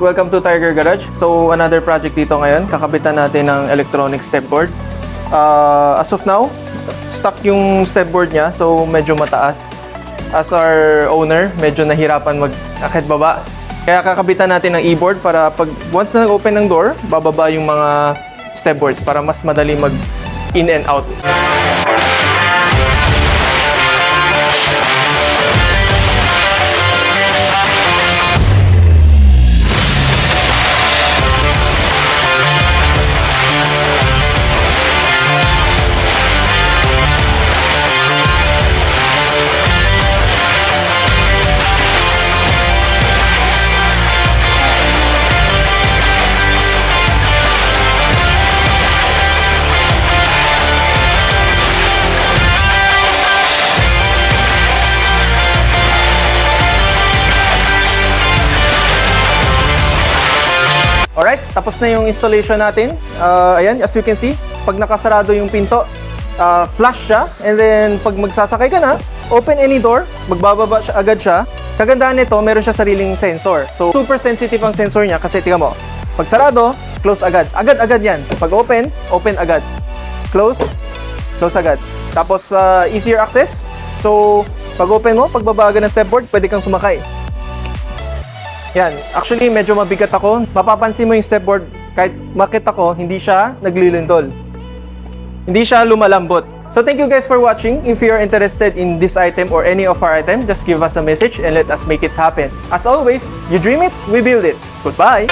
Welcome to Tiger Garage. So, another project dito ngayon. Kakabitan natin ng electronic stepboard. As of now, stuck yung stepboard niya. So, medyo mataas. As our owner, medyo nahirapan mag-akit baba. Kaya kakabitan natin ng e-board para pag once na nag-open ng door, bababa yung mga stepboards para mas madali mag-in and out. Alright, tapos na yung installation natin. Ayan, as you can see, pag nakasarado yung pinto, flush siya. And then, pag magsasakay ka na, open any door, magbababa siya, agad siya. Kagandahan nito, meron siya sariling sensor. So, super sensitive ang sensor niya kasi tingnan mo, pag sarado, close agad. Agad-agad yan. Pag open, open agad. Close, close agad. Tapos, easier access. So, pag open mo, pagbaba agad ng stepboard, pwede kang sumakay. Yan. Actually, medyo mabigat ako. Mapapansin mo yung stepboard, kahit makita ko, hindi siya naglilindol. Hindi siya lumalambot. So, thank you guys for watching. If you are interested in this item or any of our item, just give us a message and let us make it happen. As always, you dream it, we build it. Goodbye!